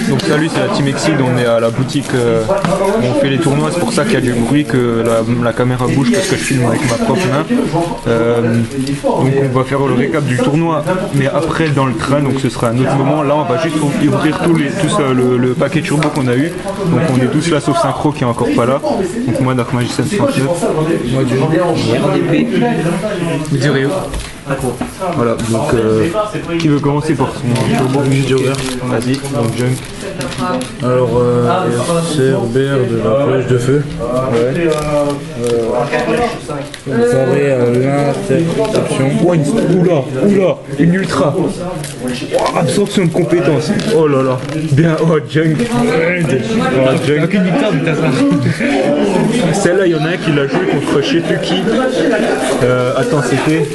Donc salut, c'est la Team Exceed, on est à la boutique où on fait les tournois, c'est pour ça qu'il y a du bruit, que la caméra bouge parce que je filme avec ma propre main. Donc on va faire le récap du tournoi, mais après dans le train, donc ce sera un autre moment. Là on va juste ouvrir tous le paquet turbo qu'on a eu. Donc on est tous là sauf Synchro qui est encore pas là. Donc moi Dark Magician 39, moi du RDP, Mizurio. Voilà, donc qui veut commencer par son turbo? Vas-y, donc Junk. Alors, CRBR de la cloche de feu. Ouais. Comparé à l'interception. Oula, une ultra. Absorption de compétences. Oh là là, bien, oh Junk. Aucune victoire, putain ça. Celle-là, il y en a un qui l'a joué contre je sais plus qui. Attends, c'était.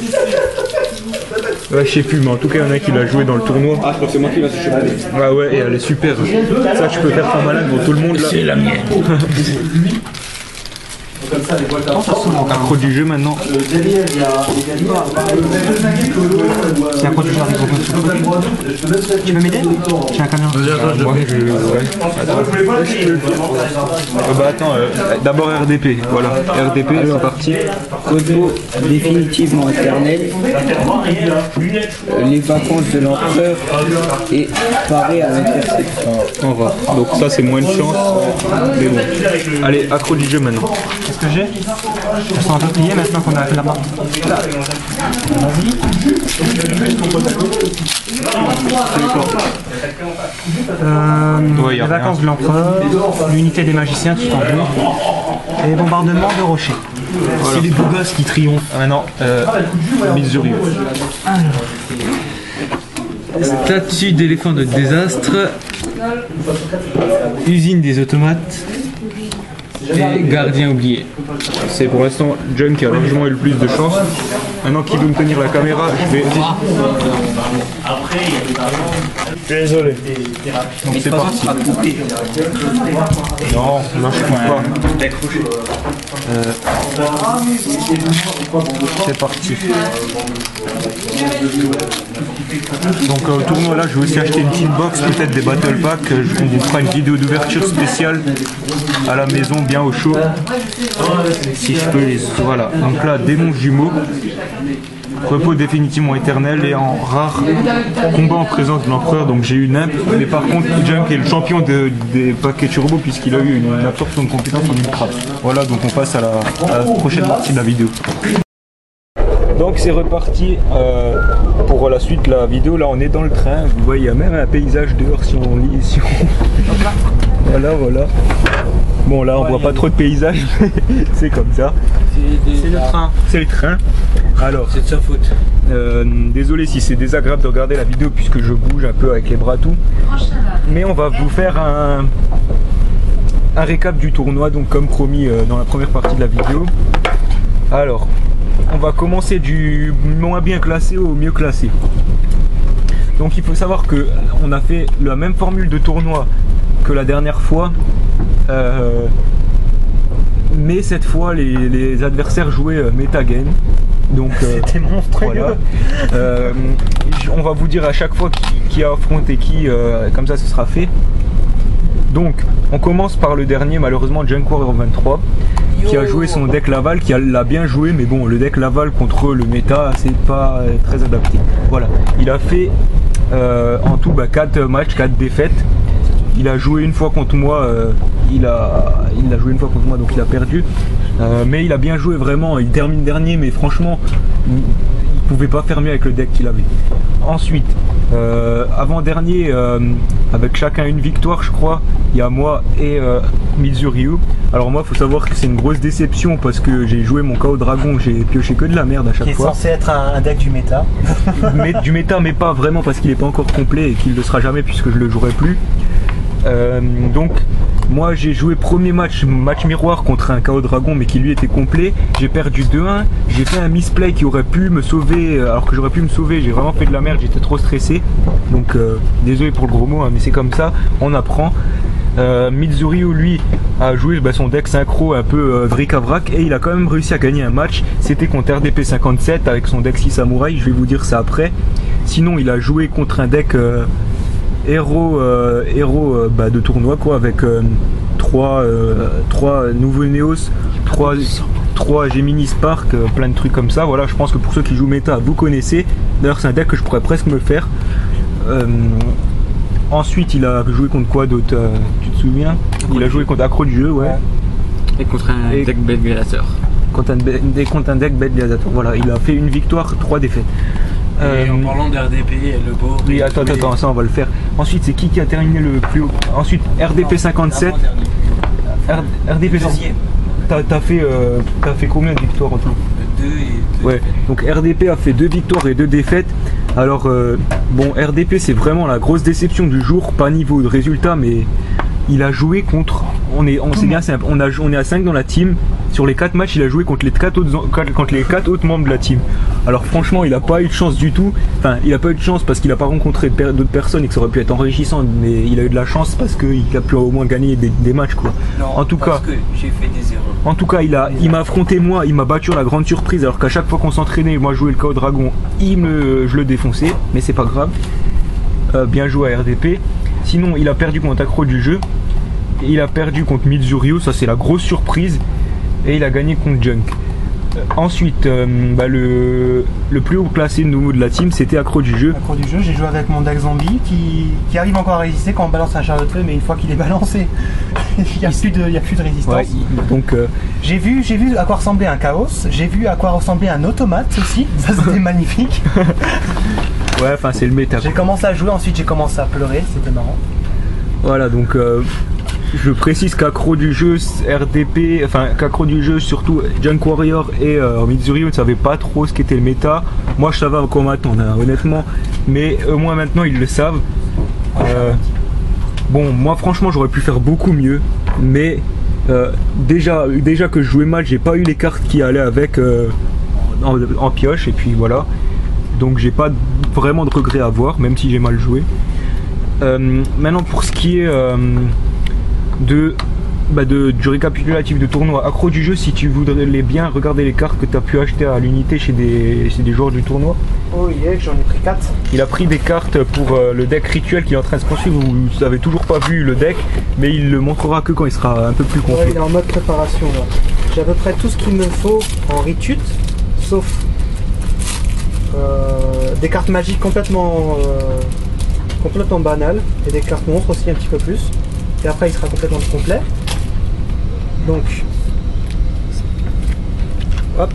Ouais, je sais plus, mais en tout cas, il y en a qui l'a joué dans le tournoi. Ah, je crois que c'est moi qui l'a touché. Ah ouais, et elle est super. Ça, tu peux faire ton malade devant tout le monde là. C'est la mienne. Accro du jeu maintenant. C'est accro du jeu avec beaucoup. Tu peux m'aider? J'ai un camion. Bah attends, d'abord RDP, voilà. RDP, c'est parti. Kodo définitivement éternel, les vacances de l'empereur et paré à l'interception. On va. Donc ça c'est moins de chance. Mais bon. Allez, accro du jeu maintenant. Qu'est-ce que j'ai? Elles sont un peu pliées maintenant qu'on a fait la partie. Ouais, les vacances de l'empereur, l'unité des magiciens tout en bleu, et les bombardements de rochers. Voilà. C'est les beaux gosses qui triomphent. Ah non, Mizurio. Statue d'éléphant de désastre, usine des automates et gardien oublié. C'est pour l'instant John qui a largement eu le plus de chance. Maintenant qui veut me tenir la caméra, je vais... Désolé. Donc c'est parti. Non, là je coupe pas. C'est parti. Donc au tournoi là je vais aussi acheter une team box, peut-être des battle packs. On vous fera une vidéo d'ouverture spéciale à la maison, bien au chaud. Si je peux les... Voilà, donc là démon jumeau. Repos définitivement éternel et en rare combat en présence de l'empereur, donc j'ai eu une imp, mais par contre Junk est le champion des paquets turbo puisqu'il a eu une absorption de compétences en ultra. Voilà, donc on passe à la prochaine partie de la vidéo. Donc c'est reparti pour la suite de la vidéo. Là on est dans le train, vous voyez il y a même un paysage dehors si on lit, si on... Voilà. Bon là on voit pas trop de paysages, mais c'est comme ça. C'est le train. C'est le train. Alors, C'est de sa faute. désolé si c'est désagréable de regarder la vidéo puisque je bouge un peu avec les bras tout. Mais on va vous faire un récap du tournoi, donc comme promis dans la première partie de la vidéo. Alors, on va commencer du moins bien classé au mieux classé. Donc il faut savoir que on a fait la même formule de tournoi que la dernière fois. Mais cette fois les adversaires jouaient metagame. Donc c'était monstrueux. Voilà. On va vous dire à chaque fois qui a affronté qui, comme ça ce sera fait. Donc on commence par le dernier, malheureusement Junk Warrior 23 qui a joué son deck Laval, qui l'a bien joué, mais bon le deck Laval contre le méta c'est pas très adapté. Voilà, il a fait en tout 4 matchs, 4 défaites. Il a joué une fois contre moi, il a joué une fois contre moi, donc il a perdu. Mais il a bien joué vraiment, il termine dernier, mais franchement, il pouvait pas faire mieux avec le deck qu'il avait. Ensuite, avant-dernier, avec chacun une victoire, je crois, il y a moi et Mizurio. Alors moi, il faut savoir que c'est une grosse déception parce que j'ai joué mon KO Dragon, j'ai pioché que de la merde à chaque fois. Qui est censé être un deck du méta. Du méta, mais pas vraiment parce qu'il n'est pas encore complet et qu'il ne le sera jamais puisque je le jouerai plus. Donc moi j'ai joué premier match miroir contre un KO Dragon mais qui lui était complet. J'ai perdu 2-1, j'ai fait un misplay qui aurait pu me sauver alors que j'aurais pu me sauver. J'ai vraiment fait de la merde, j'étais trop stressé. Donc désolé pour le gros mot hein, mais c'est comme ça, on apprend. Mizuryu lui a joué son deck synchro un peu bric-à-brac et il a quand même réussi à gagner un match. C'était contre RDP 57 avec son deck 6 samouraï, je vais vous dire ça après. Sinon il a joué contre un deck héros de tournoi quoi, avec 3 nouveaux Neos, 3 Gemini Spark, plein de trucs comme ça. Voilà, je pense que pour ceux qui jouent méta, vous connaissez. D'ailleurs c'est un deck que je pourrais presque me faire. Ensuite il a joué contre quoi d'autre, tu te souviens? Il a joué contre Accro du jeu, ouais. Et contre un deck Bête Gladiator. Contre un deck Bête Gladiator, voilà. Il a fait une victoire, 3 défaites. Et en parlant d'RDP, le beau. Oui, attends, ça on va le faire. Ensuite c'est qui a terminé le plus haut? Ensuite RDP 57. RDP 57. T'as fait combien de victoires en tout? 2 et 2. Ouais, donc RDP a fait 2 victoires et 2 défaites. Alors bon, RDP c'est vraiment la grosse déception du jour, pas niveau de résultat, mais il a joué contre, c'est bien simple, on est à 5 dans la team. Sur les 4 matchs il a joué contre les 4 autres membres de la team. Alors franchement il a pas eu de chance du tout. Enfin il a pas eu de chance parce qu'il a pas rencontré d'autres personnes et que ça aurait pu être enrichissant, mais il a eu de la chance parce qu'il a pu au moins gagner des matchs quoi. Non, en tout parce cas, que j'ai fait des erreurs. En tout cas il m'a affronté moi, il m'a battu à la grande surprise alors qu'à chaque fois qu'on s'entraînait, moi je jouais le KO Dragon, je le défonçais, mais c'est pas grave. Bien joué à RDP. Sinon il a perdu contre Accro du jeu. Il a perdu contre Mizuryu, ça c'est la grosse surprise. Et il a gagné contre Junk. Ensuite, le plus haut classé de nouveau de la team, c'était Accro du jeu. Accro du jeu, j'ai joué avec mon deck zombie qui arrive encore à résister quand on balance un chariot de feu, mais une fois qu'il est balancé, il n'y a plus de résistance. Ouais, donc, j'ai vu à quoi ressemblait un chaos, j'ai vu à quoi ressemblait un automate aussi, ça c'était magnifique. Ouais, enfin c'est le méta. J'ai commencé à jouer, ensuite j'ai commencé à pleurer, c'était marrant. Voilà, donc je précise qu'Accro du jeu, RDP, enfin qu'Accro du jeu, surtout Junk Warrior et Mizuryu ne savaient pas trop ce qu'était le méta. Moi je savais à quoi m'attendre, hein, honnêtement, mais au moins maintenant ils le savent. Bon, moi franchement j'aurais pu faire beaucoup mieux, mais déjà que je jouais mal, j'ai pas eu les cartes qui allaient avec en pioche, et puis voilà. Donc j'ai pas vraiment de regrets à avoir, même si j'ai mal joué. Maintenant pour ce qui est du récapitulatif de tournoi, Accro du jeu, si tu voudrais bien regarder les cartes que tu as pu acheter à l'unité chez des joueurs du tournoi. Oh yeah, j'en ai pris 4. Il a pris des cartes pour le deck rituel qu'il est en train de se construire. Vous n'avez toujours pas vu le deck, mais il le montrera que quand il sera un peu plus complet. Ouais, il est en mode préparation là. J'ai à peu près tout ce qu'il me faut en ritute, sauf des cartes magiques complètement banales et des cartes monstres aussi un petit peu plus. Et après il sera complètement complet. Donc hop,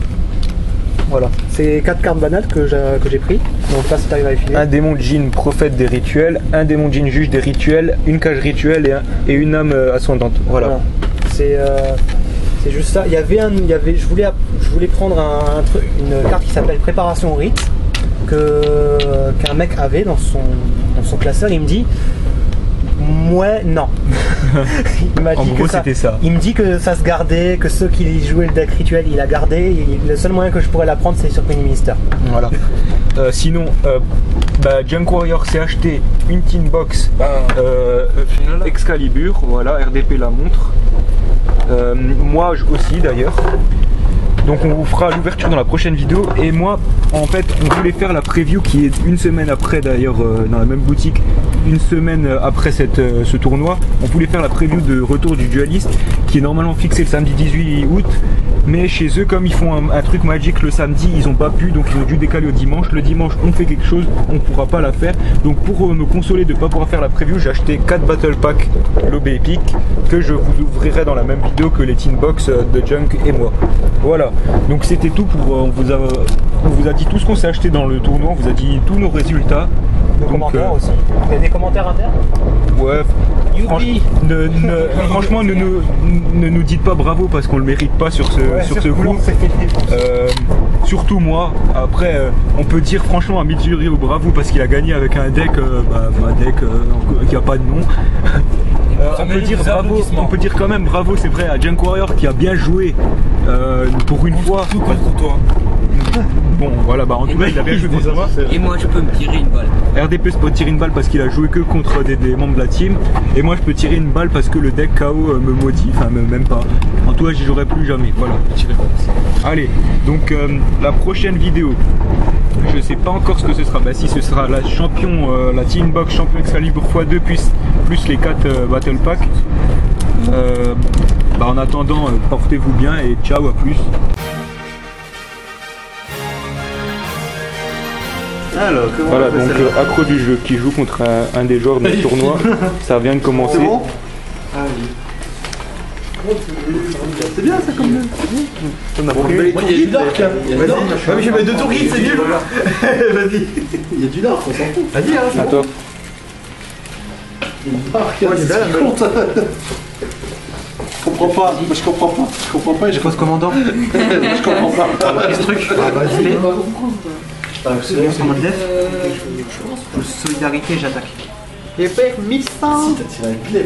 voilà, c'est 4 cartes banales que j'ai pris. Donc là si t'arrives à les filer. Un démon djinn prophète des rituels, un démon djinn juge des rituels, une cage rituelle et une âme ascendante. Voilà. C'est juste ça. Je voulais prendre une carte qui s'appelle préparation au rite qu'un mec avait dans son classeur. Il me dit ouais, non. Il m'a dit que ça. Il me dit que ça se gardait, que ceux qui jouaient le deck rituel, il a gardé. Le seul moyen que je pourrais la prendre, c'est sur Penny Minister. Voilà. Sinon, Junk Warrior s'est acheté une tin box Excalibur. Voilà, RDP la montre. Moi aussi d'ailleurs. Donc on vous fera l'ouverture dans la prochaine vidéo. Et moi en fait on voulait faire la preview qui est une semaine après d'ailleurs dans la même boutique. Une semaine après ce tournoi, on voulait faire la preview de retour du dualiste qui est normalement fixé le samedi 18 août. Mais chez eux, comme ils font un truc magique le samedi, ils ont pas pu, donc ils ont dû décaler au dimanche. Le dimanche on fait quelque chose, on pourra pas la faire. Donc pour me consoler de pas pouvoir faire la preview, j'ai acheté 4 battle packs Lobé Epic que je vous ouvrirai dans la même vidéo que les tin box de Junk et moi. Voilà, donc c'était tout pour on vous a dit tout ce qu'on s'est acheté dans le tournoi, on vous a dit tous nos résultats. Nos commentaires aussi. Il y a des commentaires internes? Ouais. Franchement, ne nous dites pas bravo parce qu'on le mérite pas sur ce coup. Surtout moi. Après, on peut dire franchement à Mizuryu bravo parce qu'il a gagné avec un deck, qui a pas de nom. On peut dire quand même bravo, c'est vrai, à Junk Warrior qui a bien joué pour une fois. Tout contre toi. Bon, voilà, bah en tout cas, il a bien joué contre moi. Et moi, je peux me tirer une balle. RDP peut tirer une balle parce qu'il a joué que contre des membres de la team. Et moi, je peux tirer une balle parce que le deck KO me motive. Enfin, même pas. En tout cas, j'y jouerai plus jamais. Voilà. Allez, donc la prochaine vidéo. Je sais pas encore ce que ce sera. Bah si, ce sera la champion, la Team Box Champion Excalibur x2 plus les 4 Battle Pack. Bah en attendant, portez-vous bien et ciao, à plus. Alors, Voilà, donc accro du jeu qui joue contre un des joueurs de notre tournoi. Ça vient de commencer. c'est bon? C'est bien ça comme même. Il y a du dark là. Vas-y, mais je vais mettre 2 tours guide, c'est nul. Vas-y. Il y a du dark, on s'en fout. Vas-y, hein. À toi. C'est bien la compte. Je comprends pas. Moi je comprends pas. Je comprends pas. Je pose commandant. Je comprends pas. Qu'est-ce truc? Ah, vas-y. C'est en mode def. Solidarité, j'attaque. Et fait 1100. T'as tiré un clé,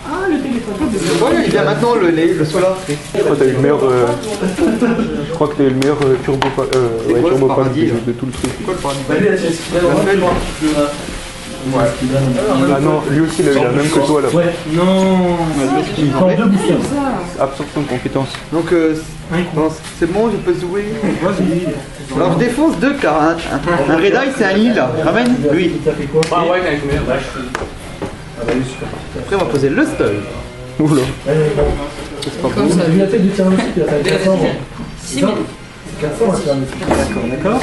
Ah, le téléphone. Ouais, il y a maintenant le solar. Je crois que t'as eu le meilleur, je crois que t'as eu le meilleur turbo, C'est quoi, turbo ce pack paradis, de tout le truc. Quoi le paradis? Ouais. Ah non, lui aussi il a eu la même que toi là. Ouais. Non. Il prend 2 boosters. Absorption de compétences. Donc, c'est bon, je peux jouer. Alors, je défonce 2 cartes. Un Red Eye, c'est un Lille. Ramène lui. T'as fait quoi? Ah ouais, avec mes Après, on va poser le stun. Oula. Comme ça. J'ai vu la tête du Tyrannosaure qui a fait 400. 6 000. 400 un Tyrannosaure. D'accord.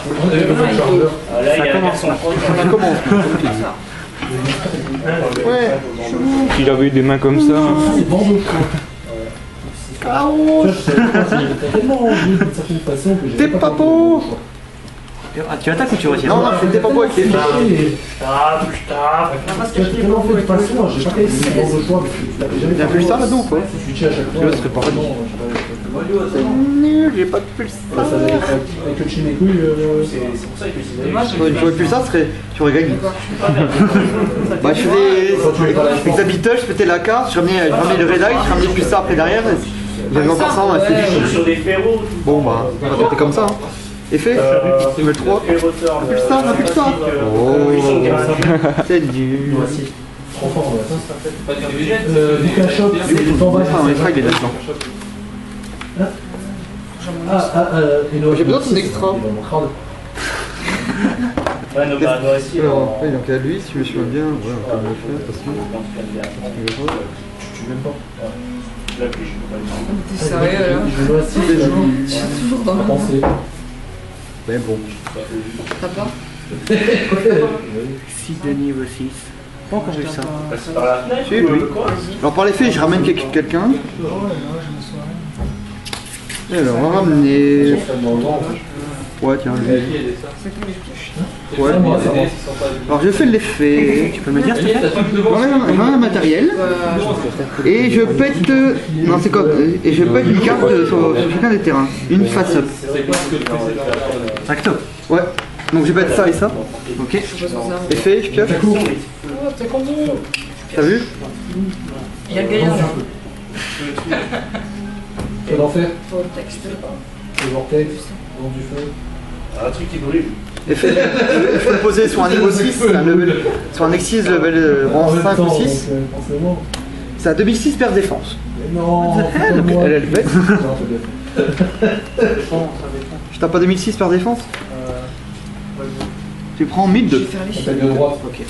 On avait besoin de chargeur. Ça commence. Ça commence. Ouais. S'il avait eu des mains comme ça. C'est bandeau. Chaos. T'as tellement envie d'une certaine façon que j'ai T'es pas beau. Tu attaques ou tu retires? Non, non, t'es pas beau avec les Tu as tellement fait de façon, j'ai pas essayé de bandeau choix, mais tu Il y a plus ça là-dedans ou quoi? Tu switchais à chaque fois. Tu serais pas remis. J'ai pas de pulsar. Ça avec le chin et couilles, Une fois plus ça, tu aurais gagné. Bah, je faisais avec la bitch, je pétais la carte, je ramenais le Red Eye, je ramenais plus ça après derrière. J'avais encore ça, on a fait bon, bah, on va tenter comme ça. Hein. Effet, level 3. Un pulsar. Oh, c'est nul. trop fort. Vika Shop, c'est tout en bas. Ah, les frags, il est là-dedans. J'ai besoin de ton extra. Ouais, non, bah, toi aussi. Alors, donc il y a lui, si je me souviens bien, ouais, on peut le faire, de toute façon. Tu m'aimes pas. T'es sérieux là? Je dois aussi déjà. Je suis toujours dans la penser. Mais bon. T'as pas? 6 de niveau 6. Pas encore vu ça. C'est lui. Alors par les faits, je ramène quelqu'un. Alors on va ramener. Ouais, tiens, lui. Ouais, alors je fais l'effet. Tu peux me dire s'il te plaît? Un matériel. Et je pète. Non, c'est quoi? Et je pète une carte sur chacun des terrains. Une face-up. Acto. Ouais. Donc je pète ça et ça. Ok. Effet, je pioche. T'as vu? Il y a le gaillard là. Quel enfer? Faut le texte. Le vortex, vent du feu. Un truc qui brûle. Effet de poser sur un niveau 6, sur un X6 level rang 5 ou 6. C'est à 2006 perte défense. Non, Donc elle est bête. Je tape pas 2006 perte défense? Tu prends 1002. Attaque de droite. Ok.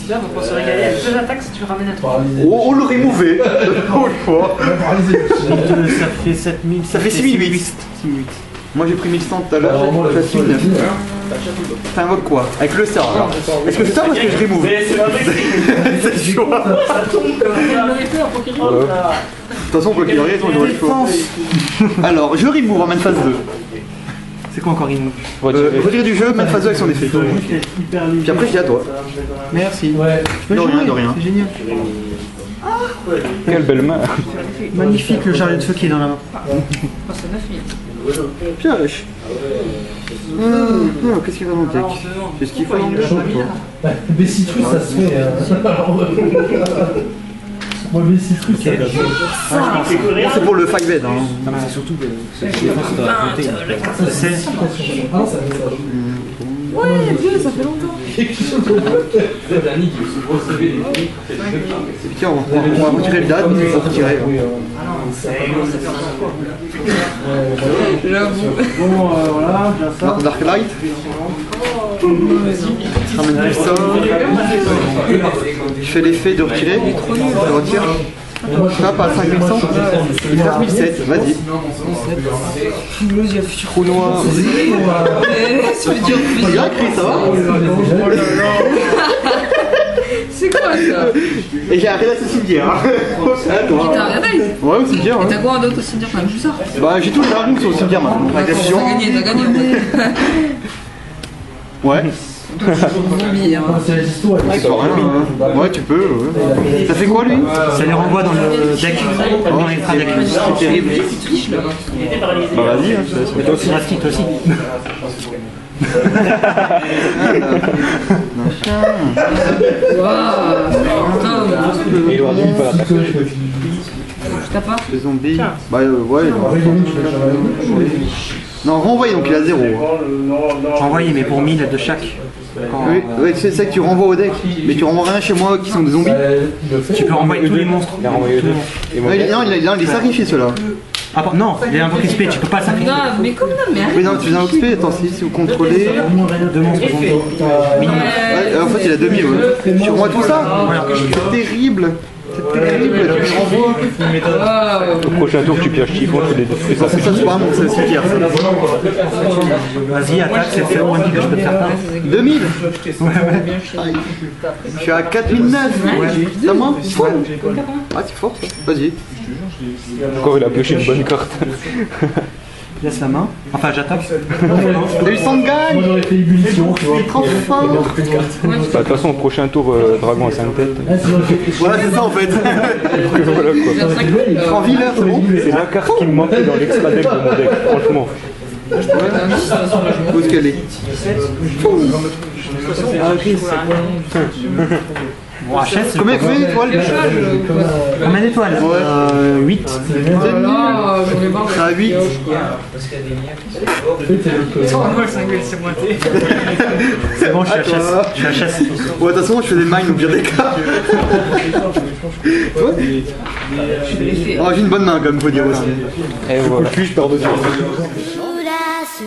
Là, on peut se régaler avec 2 attaques si tu ramènes à 3. Paralysé. Oh, le remové. Oh, une fois. Paralysé. Ça fait 7000. Ça fait 6008. Moi j'ai pris 1100 tout à l'heure, j'ai fait 6009. T'invoques quoi? Avec le sort alors. Est-ce que c'est ça parce que je remove? C'est chaud. Ça tombe comme un épée en Pokémon. De toute façon, quoi qu'il arrive, on aurait le choix. Alors, je remove en main phase 2. C'est quoi encore remove? Retirer du jeu, main phase 2 avec son effet. Puis après, je dis à toi. Merci. Ouais. De rien, de rien. C'est génial. Quelle belle main. Magnifique le chariot de feu qui est dans la main. Oh, c'est 9000. Pioche. Qu'est-ce qu'il y a dans le deck? C'est ce qu'il faut dans le deck. Des citrus, ça se fait. Moi, des citrus, ça C'est pour le 5-bed. C'est surtout que c'est affronter. Ouais, Dieu, ça fait longtemps. Tiens, on va retirer le date, mais il faut retirer. J'avoue. Bon, voilà, bien ça. Dark Light. Je ramène plus ça. Je fais l'effet de retirer. Je retire. Tape à 5100. Il fait 1007. Vas-y. Trou noir. Il a écrit, ça va? C'est quoi ça? Et j'ai arrêté ce cimetière. T'as regardé? Ouais, au cimetière. Et t'as quoi d'autre au cimetière? Enfin, juste ça. Bah, j'ai tout le dragon sur le cimetière maintenant. Avec la fusion. T'as gagné. Ouais. Zombie, hein. C'est les histoires. Ouais, tu peux. Ouais. Ça fait quoi lui? Ça les renvoie dans le deck. Dans les deck. C'est terrible. Bah vas-y, hein, je te laisse. Mais toi aussi, Rasky, toi aussi. Waouh. Et il aura pas la T'as pas? Les zombies. Bah ouais. Non, renvoyer donc il a 0. Envoyé, mais pour 1000 de chaque. Oui, ouais, c'est ça que tu renvoies au deck. Mais tu renvoies rien chez moi qui sont des zombies. Tu peux renvoyer tous les monstres. Il a renvoyé deux. Et moi, Non, il est sacrifié ceux-là. Ah non, il est un peu crispé, tu peux pas le sacrifier. Non, mais comme non, mais Oui, non, tu fais un XP. Attends, si vous contrôlez. Deux monstres zombies. Ouais, en fait, il a 2000. Ouais. Tu renvoies tout ça? C'est terrible. C'est terrible. Tu le renvoies. le prochain tour, tu pioches Chiffon, tu les détruis. Ça, Ça, c'est pas mon cimetière. Vas-y, attaque, c'est le moins que je peux te faire. 2000. Aïe. Je suis à 4009. C'est à moi? Ah, c'est fort ça. Vas-y. Encore, il a pioché une bonne carte. Laisse la main. Enfin, j'attaque. T'as eu 100 de gagne. Moi, j'aurais fait ébullition, tu vois. Il est trop fort. Bah, de toute façon, au prochain tour, dragon à 5 têtes. Voilà, c'est ça en fait. Voilà quoi. En villeur, c'est bon? C'est la carte qui me manquait dans l'extra deck de mon deck, franchement. Où est-ce qu'elle est? Bon, HS, Combien d'étoiles? combien d'étoiles? 8. À 8. C'est bon, je suis HS. Je suis HS. Ouais, de toute façon, je fais des mines au pire des cas. Oh, j'ai une bonne main, quand même, faut dire aussi. Et voilà. Plus, je perds de temps. Audace.